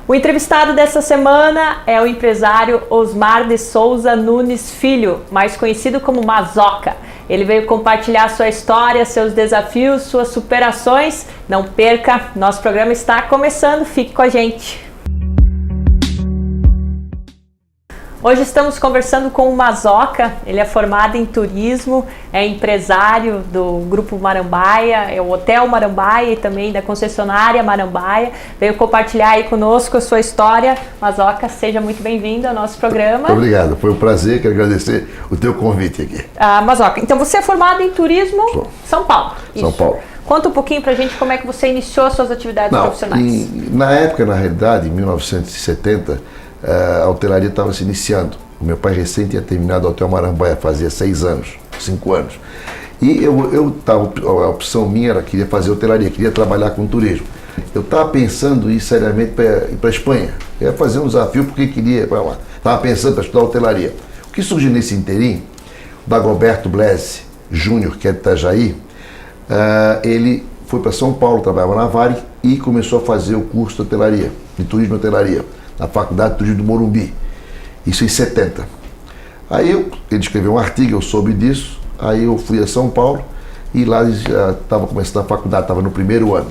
O entrevistado dessa semana é o empresário Osmar de Souza Nunes Filho, mais conhecido como Mazoca. Ele veio compartilhar sua história, seus desafios, suas superações. Não perca, nosso programa está começando, fique com a gente. Hoje estamos conversando com o Mazoca. Ele é formado em turismo, é empresário do Grupo Marambaia, é o Hotel Marambaia e também da concessionária Marambaia. Veio compartilhar aí conosco a sua história. Mazoca, seja muito bem-vindo ao nosso programa. Muito obrigado, foi um prazer, quero agradecer o teu convite aqui. Mazoca, então você é formado em turismo São Paulo. São Paulo. Conta um pouquinho pra gente como é que você iniciou as suas atividades profissionais. Na época, na realidade, em 1970, a hotelaria estava se iniciando. O meu pai recém tinha terminado o Hotel Marambaia, fazia 5 anos. E a opção minha era, queria fazer hotelaria, queria trabalhar com turismo. Eu estava pensando em ir seriamente para ir para a Espanha. Eu ia fazer um desafio porque queria ir para lá. Estava pensando para estudar hotelaria. O que surgiu nesse inteirinho, o Dagoberto Blese Júnior, que é de Itajaí, ele foi para São Paulo, trabalhava na Varig e começou a fazer o curso de hotelaria, de turismo e hotelaria, na Faculdade de Turismo do Morumbi, isso em 70. Aí ele escreveu um artigo, eu soube disso, aí eu fui a São Paulo e lá já estava começando a faculdade, estava no primeiro ano.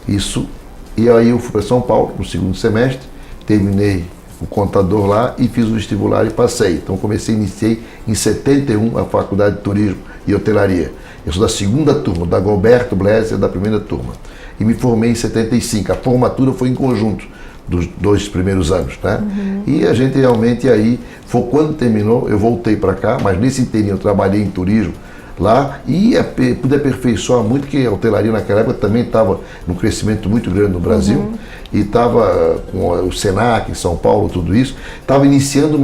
E aí eu fui para São Paulo no segundo semestre, terminei o contador lá e fiz o vestibular e passei. Então iniciei em 71 a Faculdade de Turismo e Hotelaria. Eu sou da segunda turma, da Dagoberto Blese é da primeira turma. E me formei em 75, a formatura foi em conjunto dos 2 primeiros anos, né? E a gente realmente aí, foi quando terminou, eu voltei para cá, mas nesse inteirinho eu trabalhei em turismo lá e pude aperfeiçoar muito, que a hotelaria naquela época também estava num crescimento muito grande no Brasil e estava com o Senac em São Paulo, tudo isso, estava iniciando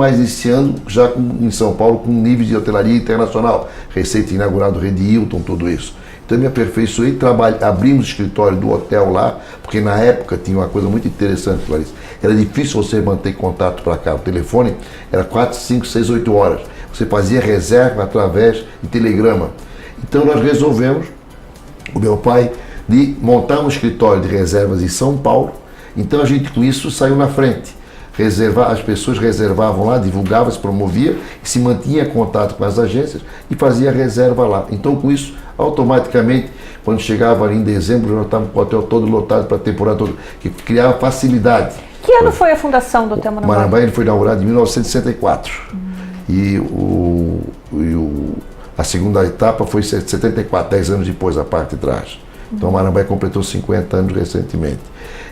já em São Paulo com um nível de hotelaria internacional, recente inaugurado Rede Hilton, tudo isso. Então eu me aperfeiçoei, abrimos o escritório do hotel lá, porque na época tinha uma coisa muito interessante, Clarice. Era difícil você manter contato para cá. O telefone era 4, 5, 6, 8 horas. Você fazia reserva através de telegrama. Então nós resolvemos, o meu pai, de montar um escritório de reservas em São Paulo. Então a gente com isso saiu na frente. As pessoas reservavam lá, divulgavam, se promovia, e se mantinha contato com as agências e fazia reserva lá. Então com isso, automaticamente, quando chegava ali em dezembro, já estava com o hotel todo lotado para a temporada toda, que criava facilidade. Que ano foi a fundação do Hotel Marambaia? Marambaia ele foi inaugurado em 1964. E a segunda etapa foi 74, 10 anos depois, a parte de trás. Então o Marambaia completou 50 anos recentemente.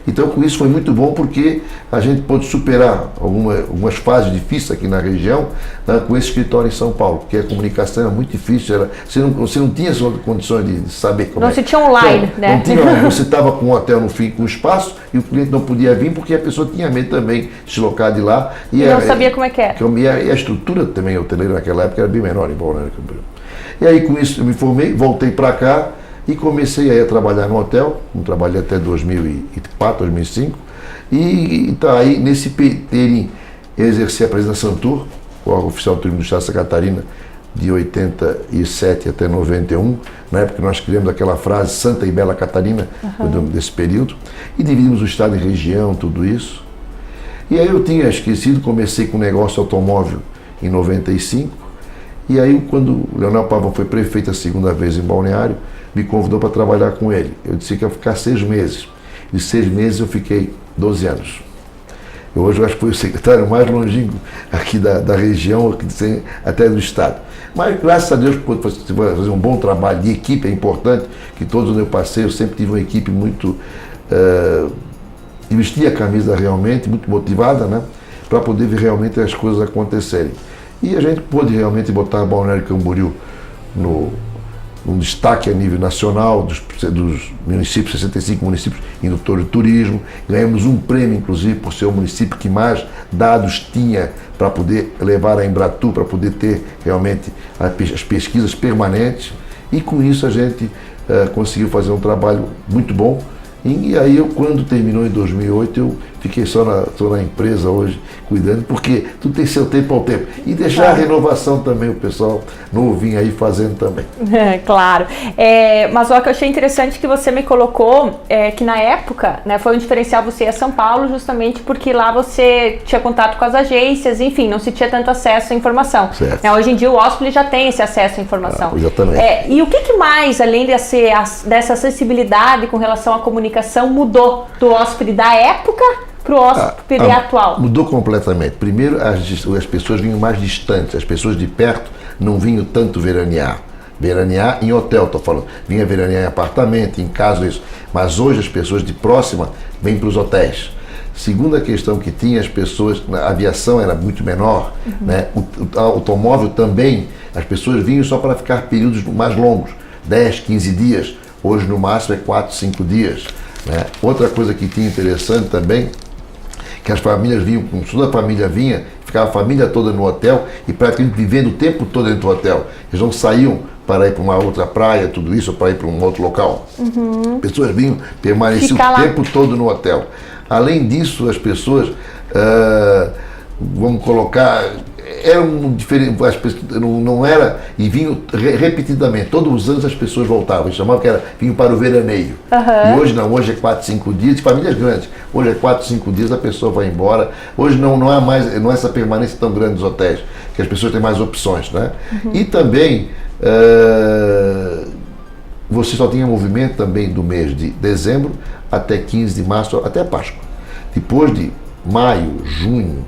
Então com isso foi muito bom porque a gente pôde superar algumas fases difíceis aqui na região, né, com esse escritório em São Paulo, porque a comunicação era muito difícil, você não tinha condições de saber como Não se tinha online, então, né? Não tinha, você estava com um hotel no fim, com espaço, e o cliente não podia vir porque a pessoa tinha medo também de se deslocar de lá. E não sabia como é que era. E a estrutura também hoteleira naquela época era bem menor em Balneário Camboriú. E aí com isso eu me formei, voltei para cá, e comecei aí a trabalhar no hotel, trabalhei até 2004, 2005, e tá aí nesse inteirinho eu exerci a presidência da Santur, o órgão oficial do turismo do estado de Santa Catarina, de 87 até 91, na época nós criamos aquela frase Santa e Bela Catarina, desse período, e dividimos o estado em região, tudo isso. E aí eu tinha esquecido, comecei com negócio automóvel em 95, e aí quando o Leonel Pavão foi prefeito a segunda vez em Balneário, me convidou para trabalhar com ele. Eu disse que ia ficar 6 meses. De 6 meses eu fiquei 12 anos. Hoje eu acho que fui o secretário mais longínquo aqui da região, até do estado. Mas graças a Deus, pude fazer um bom trabalho de equipe, é importante, que todos onde eu passei, eu sempre tive uma equipe muito... que vestia a camisa realmente, muito motivada, né? Para poder ver realmente as coisas acontecerem. E a gente pôde realmente botar Balneário Camboriú um destaque a nível nacional, dos municípios, 65 municípios indutor de turismo. Ganhamos um prêmio, inclusive, por ser o município que mais dados tinha para poder levar a Embratur, para poder ter realmente as pesquisas permanentes. E com isso a gente conseguiu fazer um trabalho muito bom. E aí, quando terminou em 2008, eu fiquei tô na empresa hoje cuidando, porque tudo tem seu tempo ao tempo. E deixar a renovação também, o pessoal novinho aí fazendo também. Claro. Mas o que eu achei interessante que você me colocou que na época, né, foi um diferencial você ir a São Paulo justamente porque lá você tinha contato com as agências, enfim, não se tinha tanto acesso à informação. Hoje em dia o hóspede já tem esse acesso à informação. Exatamente. E o que mais, além dessa acessibilidade com relação à comunicação, mudou do hóspede da época para o hóspede atual? Mudou completamente. Primeiro, as pessoas vinham mais distantes, as pessoas de perto não vinham tanto veranear. Veranear em hotel, estou falando. Vinha veranear em apartamento, em casa, isso. Mas hoje as pessoas de próxima vêm para os hotéis. Segunda questão que tinha, as pessoas, a aviação era muito menor, né? O automóvel também, as pessoas vinham só para ficar períodos mais longos, 10, 15 dias. Hoje no máximo é 4, 5 dias. Né? Outra coisa que tinha interessante também, que as famílias vinham, toda a família vinha, ficava a família toda no hotel e praticamente vivendo o tempo todo dentro do hotel. Eles não saíam para ir para uma outra praia, tudo isso, ou para ir para um outro local. Pessoas vinham, permaneciam o tempo todo no hotel. Além disso, as pessoas, vamos colocar, eram diferentes, não era, e vinham repetidamente, todos os anos as pessoas voltavam, eles chamavam que era, vinham para o veraneio. E hoje não, hoje é 4, 5 dias, de famílias grandes, hoje é 4, 5 dias, a pessoa vai embora, hoje não é essa permanência tão grande dos hotéis, que as pessoas têm mais opções, né? E também, você só tinha movimento também do mês de dezembro até 15 de março, até Páscoa. Depois de maio, junho,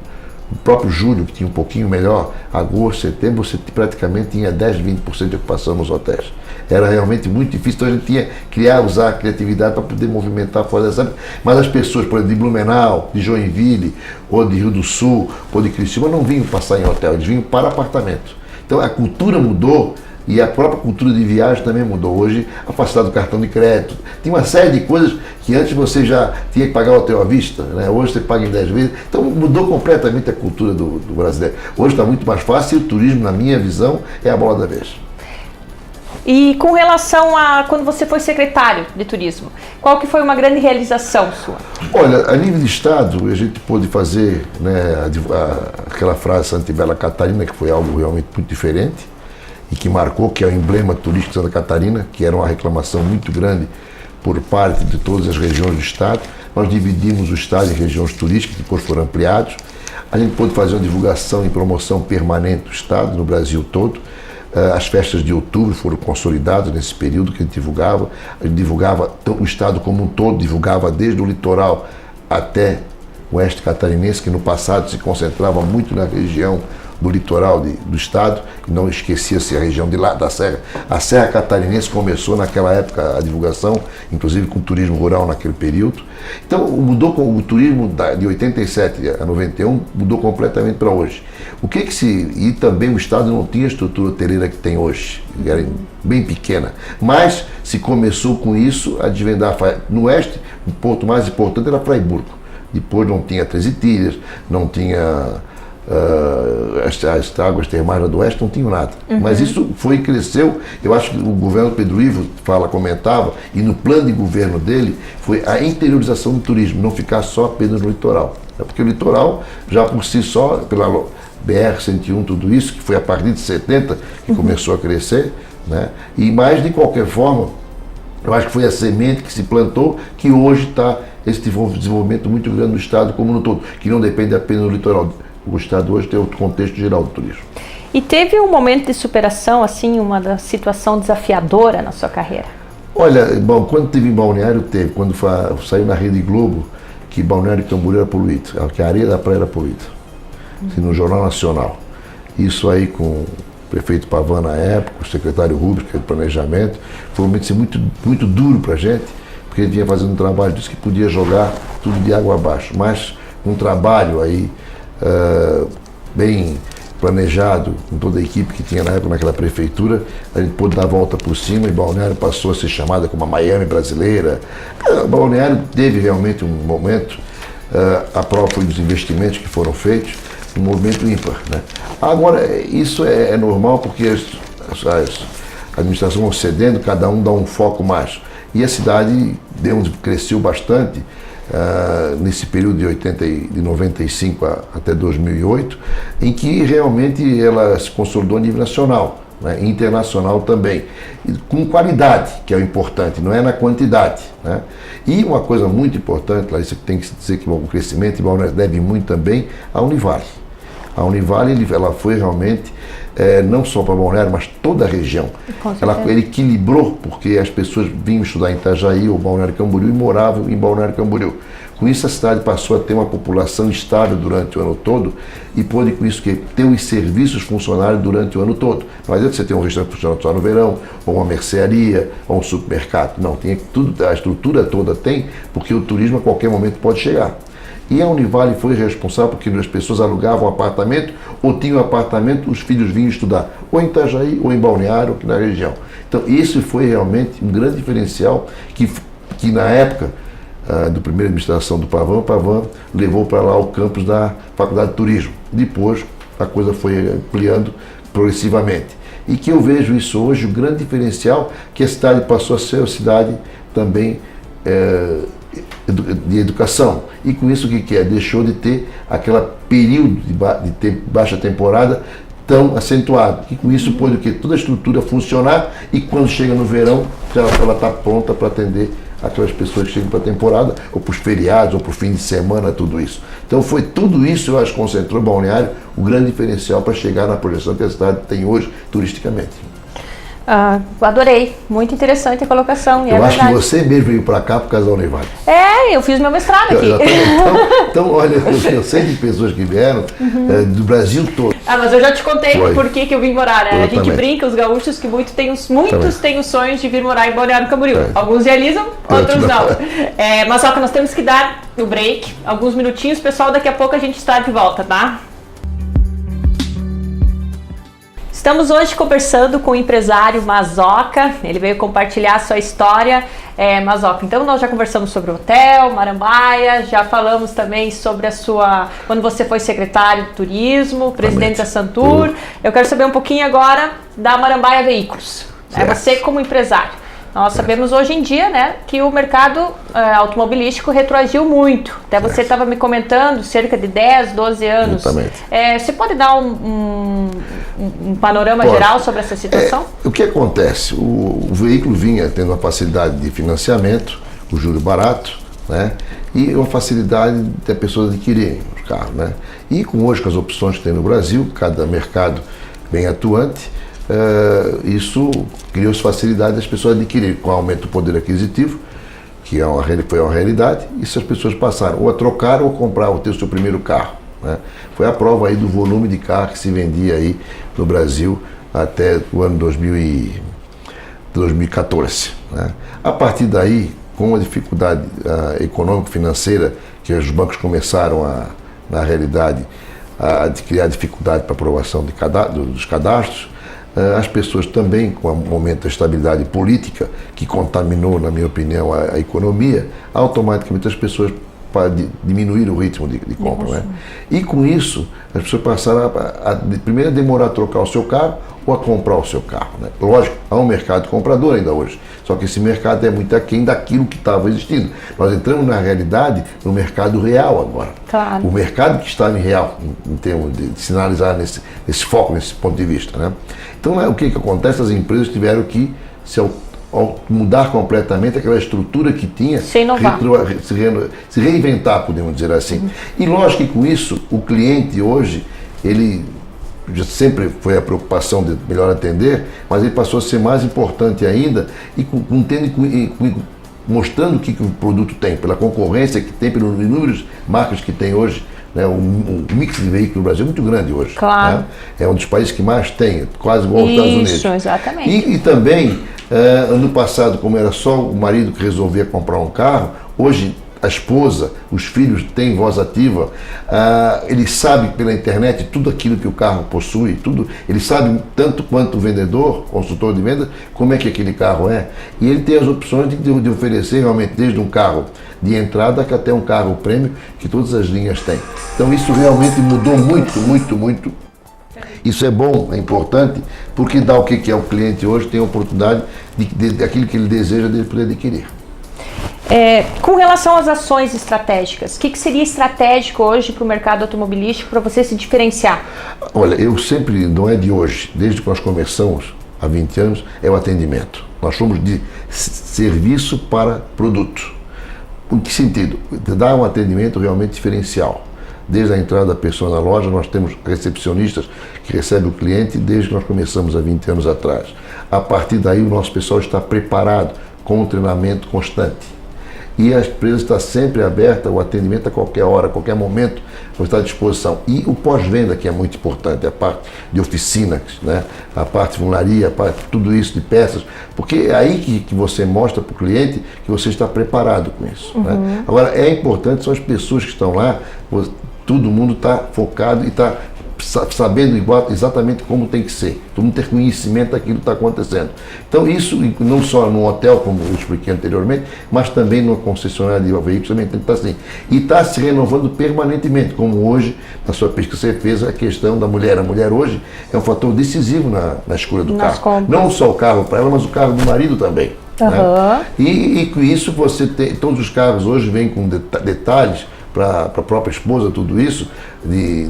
o próprio julho, que tinha um pouquinho melhor, agosto, setembro, você praticamente tinha 10, 20% de ocupação nos hotéis. Era realmente muito difícil, então a gente tinha que usar a criatividade para poder movimentar fora dessa época. Mas as pessoas, por exemplo, de Blumenau, de Joinville, ou de Rio do Sul, ou de Criciúma, não vinham passar em hotel, eles vinham para apartamento. Então a cultura mudou. E a própria cultura de viagem também mudou. Hoje, a facilidade do cartão de crédito. Tem uma série de coisas que antes você já tinha que pagar o hotel à vista, né? Hoje você paga em 10 vezes. Então mudou completamente a cultura do brasileiro. Hoje está muito mais fácil e o turismo, na minha visão, é a bola da vez. E com relação a quando você foi secretário de turismo, qual que foi uma grande realização sua? Olha, a nível de Estado, a gente pôde fazer, né, aquela frase Santa Bela Catarina, que foi algo realmente muito diferente, e que marcou, que é o emblema turístico de Santa Catarina, que era uma reclamação muito grande por parte de todas as regiões do Estado. Nós dividimos o Estado em regiões turísticas, que depois foram ampliados. A gente pôde fazer uma divulgação e promoção permanente do Estado, no Brasil todo. As festas de outubro foram consolidadas nesse período que a gente divulgava. A gente divulgava o Estado como um todo, divulgava desde o litoral até o oeste catarinense, que no passado se concentrava muito na região do litoral do estado, e não esquecia-se a região de lá, da Serra. A Serra Catarinense começou naquela época a divulgação, inclusive com turismo rural naquele período. Então mudou com o turismo de 87 a 91, mudou completamente para hoje. E também o estado não tinha a estrutura hoteleira que tem hoje, era bem pequena, mas se começou com isso a desvendar. No oeste, o ponto mais importante era Fraiburgo. Depois não tinha Três Itilhas, não tinha as águas termais do oeste, não tinham nada. Mas isso cresceu. Eu acho que o governo Pedro Ivo comentava, e no plano de governo dele foi a interiorização do turismo, não ficar só apenas no litoral. Porque o litoral, já por si só, pela BR-101, tudo isso, que foi a partir de 70 que começou a crescer, né? E mais de qualquer forma, eu acho que foi a semente que se plantou, que hoje está esse desenvolvimento muito grande do estado como no todo, que não depende apenas do litoral. O estado hoje tem outro contexto geral do turismo. E teve um momento de superação, assim, uma situação desafiadora na sua carreira? Olha, bom, quando teve em Balneário, teve. Quando saiu na Rede Globo que Balneário Camboriú era poluído, que a areia da praia era poluída, assim, no Jornal Nacional. Isso aí com o prefeito Pavan na época, o secretário Rubens, que é de planejamento, foi um momento assim, muito, muito duro para a gente, porque ele vinha fazendo um trabalho, disse que podia jogar tudo de água abaixo, mas um trabalho aí bem planejado, com toda a equipe que tinha na época naquela prefeitura, a gente pôde dar a volta por cima e Balneário passou a ser chamada como a Miami brasileira. Balneário teve realmente um momento, a prova foi dos investimentos que foram feitos, um movimento ímpar, né? Agora, isso é normal porque a administração vão cedendo, cada um dá um foco mais. E a cidade cresceu bastante, nesse período de 95 até 2008, em que realmente ela se consolidou a nível nacional, né, internacional também, e com qualidade, que é o importante, não é na quantidade, né? E uma coisa muito importante, Larissa, que tem que se dizer que o crescimento deve muito também à Univale. A Univale, ela foi realmente, não só para Balneário, mas toda a região. Ela equilibrou, porque as pessoas vinham estudar em Itajaí ou Balneário Camboriú e moravam em Balneário Camboriú. Com isso, a cidade passou a ter uma população estável durante o ano todo e pôde, com isso, ter os serviços funcionários durante o ano todo. Não adianta você ter um restaurante funcionando só no verão, ou uma mercearia, ou um supermercado. Não, tem tudo, a estrutura toda tem, porque o turismo a qualquer momento pode chegar. E a Univale foi responsável porque as pessoas alugavam um apartamento ou tinham um apartamento, os filhos vinham estudar ou em Itajaí ou em Balneário, aqui na região. Então, isso foi realmente um grande diferencial que na época da primeira administração do Pavão, o Pavão levou para lá o campus da Faculdade de Turismo. Depois, a coisa foi ampliando progressivamente. E que eu vejo isso hoje, o grande diferencial, que a cidade passou a ser uma cidade também de educação. E com isso o que é? Deixou de ter aquele período de ter baixa temporada tão acentuado. E com isso pôde toda a estrutura funcionar e quando chega no verão, ela está pronta para atender aquelas pessoas que chegam para a temporada, ou para os feriados, ou para o fim de semana, tudo isso. Então foi tudo isso, eu acho, que concentrou Balneário, o grande diferencial para chegar na projeção que a cidade tem hoje, turisticamente. Adorei, muito interessante a colocação. Eu acho que você mesmo veio para cá por causa da Univale. Eu fiz meu mestrado aqui. Então, olha, eu sei de pessoas que vieram do Brasil todo. Mas eu já te contei por que eu vim morar, né? A gente também. brinca, os gaúchos, que muitos têm os sonhos de vir morar em Balneário Camboriú. Alguns realizam, outros não. Mas só que nós temos que dar o break, alguns minutinhos, pessoal, daqui a pouco a gente está de volta, tá? Estamos hoje conversando com o empresário Mazoca, ele veio compartilhar a sua história, Mazoca. Então nós já conversamos sobre o hotel, Marambaia, já falamos também sobre quando você foi secretário de turismo, presidente da Santur. Eu quero saber um pouquinho agora da Marambaia Veículos, você como empresário. Nós sabemos hoje em dia, né, que o mercado automobilístico retroagiu muito. Até você estava me comentando, cerca de 10, 12 anos. Você pode dar um panorama geral sobre essa situação? O que acontece? O veículo vinha tendo uma facilidade de financiamento, o juro barato, né, e uma facilidade de pessoas adquirirem os carros, né. E hoje, com as opções que tem no Brasil, cada mercado bem atuante, isso criou-se facilidade das pessoas adquirirem, com o aumento do poder aquisitivo, que foi uma realidade, e se as pessoas passaram ou a trocar ou a comprar ou ter o seu primeiro carro, né? Foi a prova aí do volume de carro que se vendia aí no Brasil até o ano 2014. Né? A partir daí, com a dificuldade econômico-financeira, que os bancos começaram na realidade, a criar dificuldade para aprovação dos cadastros, as pessoas também, com o momento da estabilidade política, que contaminou, na minha opinião, a economia, automaticamente as pessoas diminuíram o ritmo de compra. Né? E com isso, as pessoas passaram primeiro a demorar a trocar o seu carro ou a comprar o seu carro. Né? Lógico, há um mercado comprador ainda hoje, só que esse mercado é muito aquém daquilo que estava existindo. Nós entramos na realidade no mercado real agora. Claro. O mercado que estava em real, em termos de sinalizar nesse foco, nesse ponto de vista. Né? Então, o que acontece? As empresas tiveram que mudar completamente aquela estrutura que tinha, se reinventar, podemos dizer assim. E lógico que com isso, o cliente hoje, ele sempre foi a preocupação de melhor atender, mas ele passou a ser mais importante ainda e mostrando o que o produto tem, pela concorrência que tem, pelos inúmeros marcas que tem hoje. Né, um mix de veículos no Brasil é muito grande hoje. Claro. Né? É um dos países que mais tem, quase igual aos Estados Unidos. Isso, exatamente. E também, ano passado, como era só o marido que resolvia comprar um carro, hoje a esposa, os filhos têm voz ativa, eles sabem pela internet tudo aquilo que o carro possui, tudo, eles sabem tanto quanto o vendedor, consultor de venda, como é que aquele carro é. E ele tem as opções de oferecer realmente desde um carro de entrada até um carro prêmio, que todas as linhas têm. Então isso realmente mudou muito, muito, muito. Isso é bom, é importante, porque dá o que é o cliente hoje, tem a oportunidade de aquilo que ele deseja de poder adquirir. Com relação às ações estratégicas, o que seria estratégico hoje para o mercado automobilístico para você se diferenciar? Olha, eu sempre, não é de hoje, desde que nós começamos há 20 anos, é o atendimento. Nós somos de serviço para produto. Em que sentido? Dar um atendimento realmente diferencial. Desde a entrada da pessoa na loja, nós temos recepcionistas que recebem o cliente desde que nós começamos há 20 anos atrás. A partir daí, o nosso pessoal está preparado com um treinamento constante. E a empresa está sempre aberta, o atendimento a qualquer hora, a qualquer momento, está à disposição. E o pós-venda, que é muito importante, a parte de oficinas, né? A parte de funilaria, a parte tudo isso de peças, porque é aí que você mostra para o cliente que você está preparado com isso. Né? Agora, é importante, são as pessoas que estão lá, todo mundo está focado e está sabendo exatamente como tem que ser. Todo mundo ter conhecimento daquilo que está acontecendo. Então isso, não só no hotel, como eu expliquei anteriormente, mas também no concessionário de veículos, também tem que estar assim. E está se renovando permanentemente, como hoje, na sua pesquisa você fez a questão da mulher. A mulher hoje é um fator decisivo na escolha do carro. Compras. Não só o carro para ela, mas o carro do marido também. Né? E com isso você tem, todos os carros hoje vêm com detalhes, para a própria esposa, tudo isso, de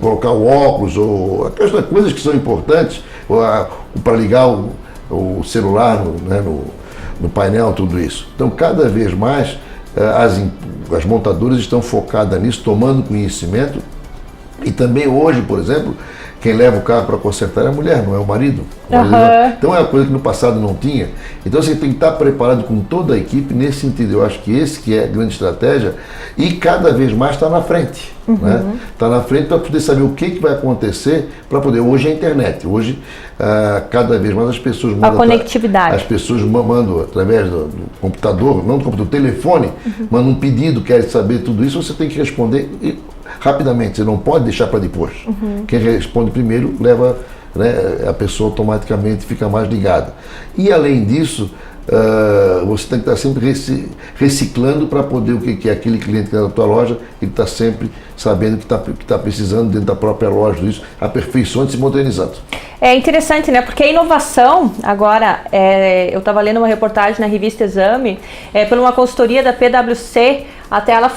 colocar o óculos, ou aquelas coisas que são importantes, para ligar o celular no painel, tudo isso. Então, cada vez mais, as montadoras estão focadas nisso, tomando conhecimento, e também hoje, por exemplo, quem leva o carro para consertar é a mulher, não é o marido. Então é uma coisa que no passado não tinha. Então você tem que estar preparado com toda a equipe nesse sentido. Eu acho que esse que é a grande estratégia e cada vez mais está na frente. Está na frente para poder saber o que vai acontecer, para poder. Hoje é a internet. Hoje, cada vez mais as pessoas mandam. A conectividade. As pessoas mandam através do computador, não do computador, do telefone, mandam um pedido, querem saber tudo isso, você tem que responder rapidamente, você não pode deixar para depois. Quem responde primeiro leva, né, a pessoa automaticamente fica mais ligada. E além disso, você tem que estar sempre reciclando para poder o que é aquele cliente que está na tua loja, ele está sempre sabendo que está precisando dentro da própria loja, isso, aperfeiçoando e se modernizando. É interessante, né? Porque a inovação, agora, eu estava lendo uma reportagem na revista Exame, por uma consultoria da PwC, até ela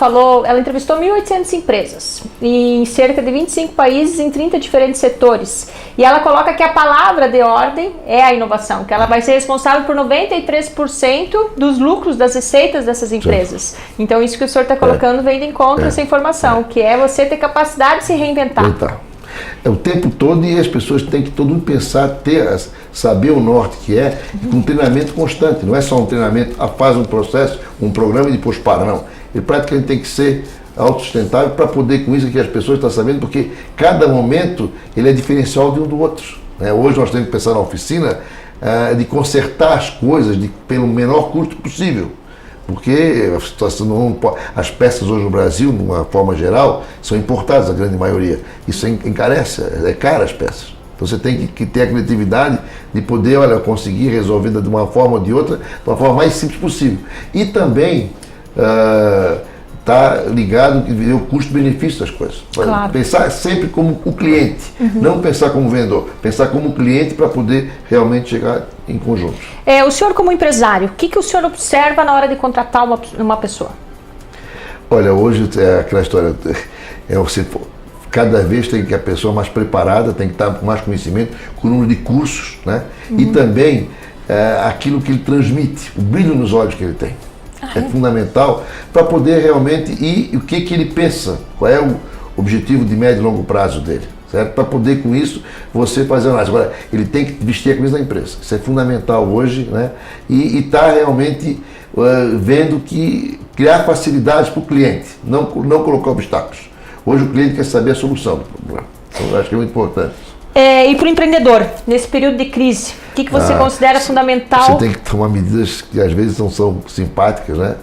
entrevistou 1.800 empresas, em cerca de 25 países, em 30 diferentes setores. E ela coloca que a palavra de ordem é a inovação, que ela vai ser responsável por 93% dos lucros, das receitas dessas empresas. Sim. Então, isso que o senhor está colocando vem de encontro essa informação, que é você ter capacidade de se reinventar. É o tempo todo, e as pessoas têm que todo mundo pensar, saber o norte que é, com um treinamento constante. Não é só um treinamento, faz um processo, um programa e depois para, não. Ele praticamente tem que ser autossustentável para poder, com isso que as pessoas estão sabendo, porque cada momento ele é diferencial de um do outro. Né? Hoje nós temos que pensar na oficina de consertar as coisas pelo menor custo possível. Porque a situação não pode, as peças hoje no Brasil, de uma forma geral, são importadas, a grande maioria. Isso encarece, é caro as peças. Então você tem que ter a criatividade de poder, conseguir resolver de uma forma ou de outra, de uma forma mais simples possível. E também está ligado que vê o custo-benefício das coisas. Claro. Pensar sempre como o cliente, não pensar como vendedor, pensar como cliente para poder realmente chegar em conjunto. O senhor como empresário, o que o senhor observa na hora de contratar uma pessoa? Olha, hoje é aquela história, cada vez tem que a pessoa mais preparada, tem que estar com mais conhecimento, com o número de cursos, né? E também aquilo que ele transmite, o brilho nos olhos que ele tem. É fundamental para poder realmente o que ele pensa, qual é o objetivo de médio e longo prazo dele, certo? Para poder com isso você fazer análise. Agora, ele tem que vestir a camisa da empresa, isso é fundamental hoje, né? E está realmente vendo que criar facilidades para o cliente, não colocar obstáculos. Hoje o cliente quer saber a solução do problema, então eu acho que é muito importante. E para o empreendedor, nesse período de crise, o que você considera fundamental? Você tem que tomar medidas que às vezes não são simpáticas, né?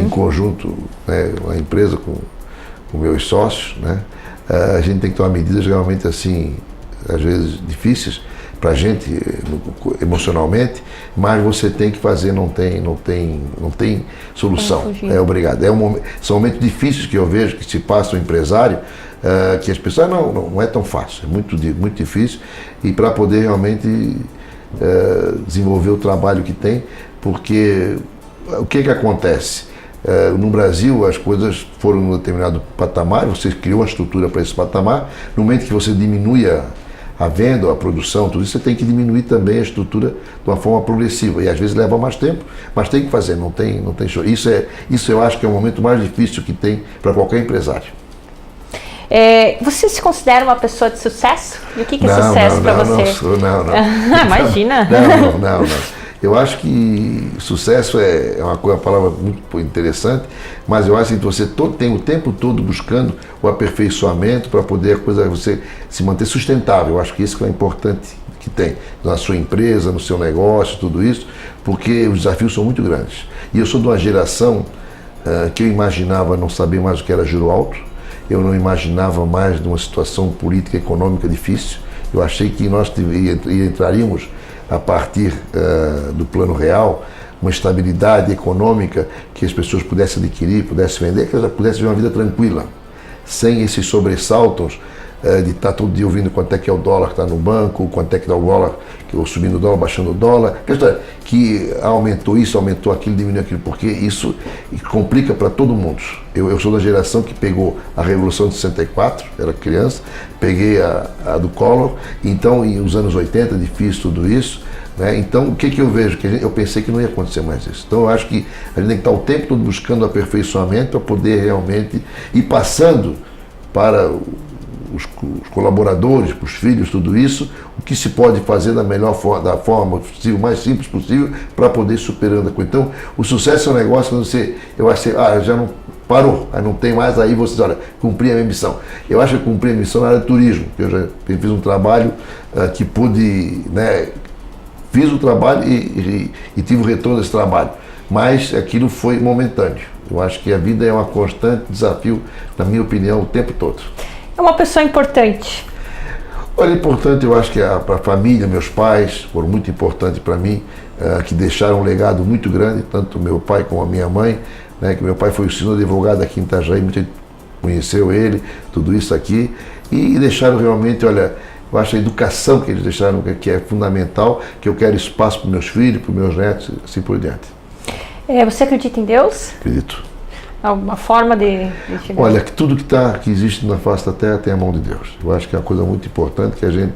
Em conjunto, né? Uma empresa com meus sócios, né? A gente tem que tomar medidas realmente assim, às vezes difíceis para a gente emocionalmente, mas você tem que fazer, não tem solução. É obrigado. São momentos difíceis que eu vejo que se passa o empresário, que as pessoas não é tão fácil, é muito difícil, e para poder realmente desenvolver o trabalho que tem, porque o que acontece? No Brasil, as coisas foram em um determinado patamar, você criou uma estrutura para esse patamar, no momento que você diminui a venda, a produção, tudo isso, você tem que diminuir também a estrutura de uma forma progressiva. E às vezes leva mais tempo, mas tem que fazer, não tem show. Isso eu acho que é o momento mais difícil que tem para qualquer empresário. Você se considera uma pessoa de sucesso? E o que é sucesso para você? Não. Imagina. Não. Eu acho que sucesso é uma palavra muito interessante, mas eu acho que você tem o tempo todo buscando o aperfeiçoamento para poder você se manter sustentável. Eu acho que isso é importante que tem na sua empresa, no seu negócio, tudo isso, porque os desafios são muito grandes. E eu sou de uma geração que eu imaginava não saber mais o que era juro alto, eu não imaginava mais de uma situação política e econômica difícil. Eu achei que nós entraríamos a partir do plano real, uma estabilidade econômica que as pessoas pudessem adquirir, pudessem vender, que elas pudessem viver uma vida tranquila, sem esses sobressaltos de estar todo dia ouvindo quanto é que é o dólar que está no banco, quanto é que dá o dólar, ou subindo o dólar, baixando o dólar, que aumentou isso, aumentou aquilo, diminuiu aquilo, porque isso complica para todo mundo. Eu sou da geração que pegou a Revolução de 64, era criança, peguei a do Collor, então, em os anos 80, difícil tudo isso, né? Então, o que eu vejo? Eu pensei que não ia acontecer mais isso. Então, eu acho que a gente tem que estar o tempo todo buscando aperfeiçoamento para poder realmente ir passando para os colaboradores, para os filhos, tudo isso, o que se pode fazer da forma possível, mais simples possível, para poder ir superando a coisa. Então, o sucesso é um negócio quando eu acho que já não parou, aí não tem mais, aí você, olha, cumpri a minha missão. Eu acho que eu cumpri a missão na área de turismo, eu fiz um trabalho que pude, né, fiz o trabalho e tive o retorno desse trabalho, mas aquilo foi momentâneo. Eu acho que a vida é um constante desafio, na minha opinião, o tempo todo. É uma pessoa importante. Olha, importante, eu acho que para a família, meus pais foram muito importantes para mim, que deixaram um legado muito grande, tanto meu pai como a minha mãe, né, que meu pai foi o senhor advogado aqui em Itajaí, muita gente conheceu ele, tudo isso aqui, e deixaram realmente, olha, eu acho a educação que eles deixaram que é fundamental, que eu quero espaço para meus filhos, para meus netos, assim por diante. Você acredita em Deus? Acredito. Alguma forma de chegar? Olha, que tudo que existe na face da terra tem a mão de Deus. Eu acho que é uma coisa muito importante que a gente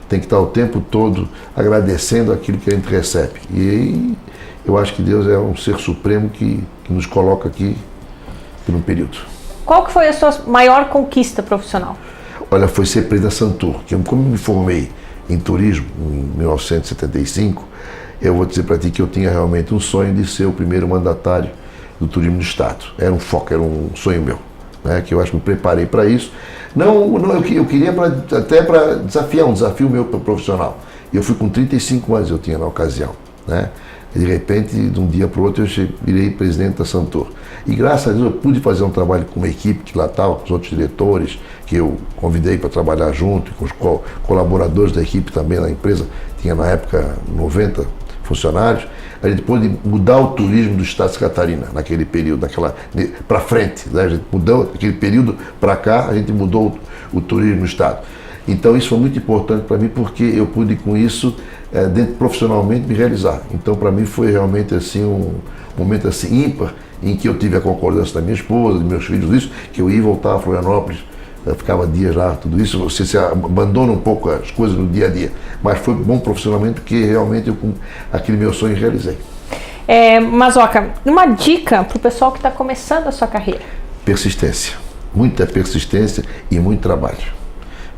tem que estar o tempo todo agradecendo aquilo que a gente recebe. E aí, eu acho que Deus é um ser supremo que nos coloca aqui por um período. Qual que foi a sua maior conquista profissional? Olha, foi ser presidente da Santur, que como eu me formei em turismo em 1975, eu vou dizer para ti que eu tinha realmente um sonho de ser o primeiro mandatário do turismo do Estado. Era um foco, era um sonho meu, né, que eu acho que me preparei para isso. Eu queria até para desafiar, um desafio meu profissional. Eu fui com 35 anos, eu tinha na ocasião, né? E de repente, de um dia para o outro, eu virei presidente da Santur. E graças a Deus eu pude fazer um trabalho com uma equipe que lá estava, com os outros diretores, que eu convidei para trabalhar junto, com os colaboradores da equipe também na empresa, tinha na época 90 funcionários. A gente pôde mudar o turismo do Estado de Santa Catarina naquele período, para frente, né? A gente mudou aquele período para cá, a gente mudou o turismo do Estado. Então isso foi muito importante para mim, porque eu pude com isso, profissionalmente, me realizar. Então para mim foi realmente assim um momento assim ímpar, em que eu tive a concordância da minha esposa, dos meus filhos, isso, que eu ia voltar a Florianópolis, ficava dias lá, tudo isso, você se abandona um pouco as coisas no dia a dia, mas foi bom profissionalmente, porque realmente eu com aquele meu sonho realizei. Mazoca, uma dica para o pessoal que está começando a sua carreira? Persistência, muita persistência e muito trabalho,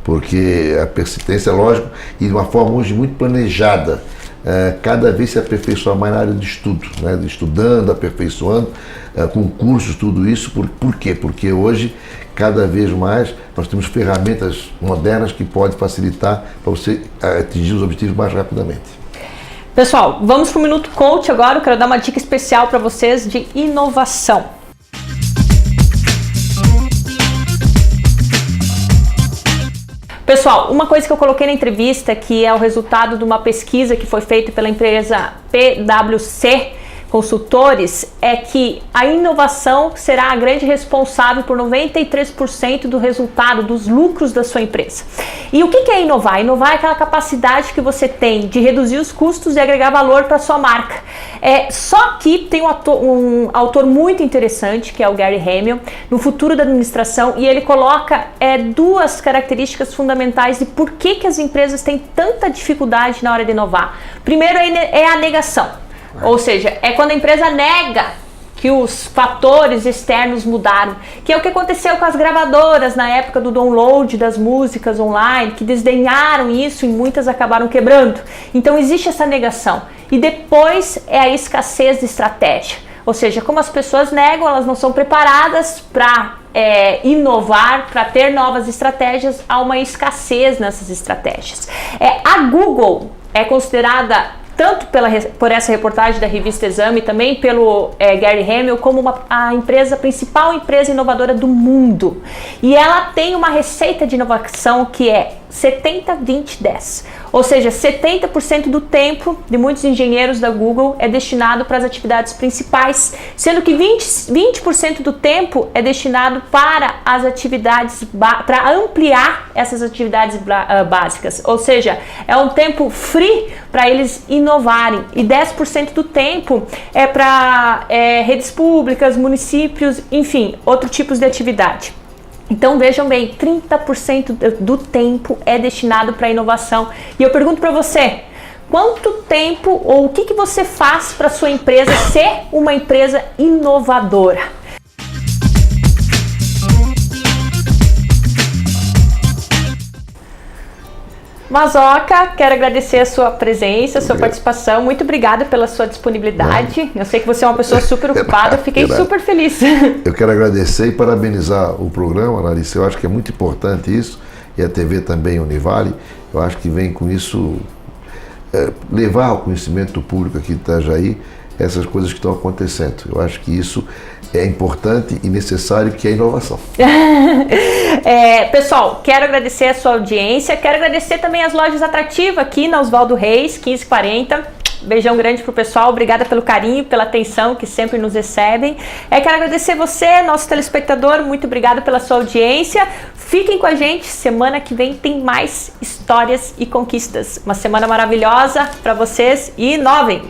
porque a persistência é lógico, e de uma forma hoje muito planejada, cada vez se aperfeiçoar mais na área de estudo, né? Estudando, aperfeiçoando, com cursos, tudo isso. Por quê? Porque hoje, cada vez mais, nós temos ferramentas modernas que podem facilitar para você atingir os objetivos mais rapidamente. Pessoal, vamos para o Minuto Coach agora. Eu quero dar uma dica especial para vocês de inovação. Pessoal, uma coisa que eu coloquei na entrevista, que é o resultado de uma pesquisa que foi feita pela empresa PwC, consultores é que a inovação será a grande responsável por 93% do resultado, dos lucros da sua empresa. E o que é inovar? Inovar é aquela capacidade que você tem de reduzir os custos e agregar valor para a sua marca. Só que tem um autor muito interessante, que é o Gary Hamel, no Futuro da Administração, e ele coloca duas características fundamentais de por que as empresas têm tanta dificuldade na hora de inovar. Primeiro é a negação, ou seja, é quando a empresa nega que os fatores externos mudaram, que é o que aconteceu com as gravadoras na época do download das músicas online, que desdenharam isso e muitas acabaram quebrando. Então existe essa negação. E depois é a escassez de estratégia, ou seja, como as pessoas negam, elas não são preparadas para inovar, para ter novas estratégias, há uma escassez nessas estratégias. A Google é considerada, tanto por essa reportagem da revista Exame, também pelo Gary Hamel, como a principal empresa inovadora do mundo. E ela tem uma receita de inovação que é 70-20-10. Ou seja, 70% do tempo de muitos engenheiros da Google é destinado para as atividades principais, sendo que 20% do tempo é destinado para as atividades, para ampliar essas atividades básicas. Ou seja, é um tempo free para eles inovarem, e 10% do tempo é para redes públicas, municípios, enfim, outros tipos de atividade. Então vejam bem, 30% do tempo é destinado para inovação. E eu pergunto para você, quanto tempo ou o que você faz para sua empresa ser uma empresa inovadora? Mazoca, quero agradecer a sua presença, a sua participação. Muito obrigada pela sua disponibilidade. Eu sei que você é uma pessoa super ocupada, fiquei super feliz. Eu quero agradecer e parabenizar o programa, Larissa. Eu acho que é muito importante isso, e a TV também, Univale. Eu acho que vem com isso levar ao conhecimento do público aqui de Itajaí essas coisas que estão acontecendo. Eu acho que isso é importante e necessário, que é a inovação. Pessoal, quero agradecer a sua audiência, quero agradecer também as lojas atrativas aqui na Oswaldo Reis, 1540. Beijão grande pro pessoal, obrigada pelo carinho, pela atenção que sempre nos recebem. Quero agradecer você, nosso telespectador, muito obrigada pela sua audiência. Fiquem com a gente, semana que vem tem mais histórias e conquistas. Uma semana maravilhosa para vocês e inovem!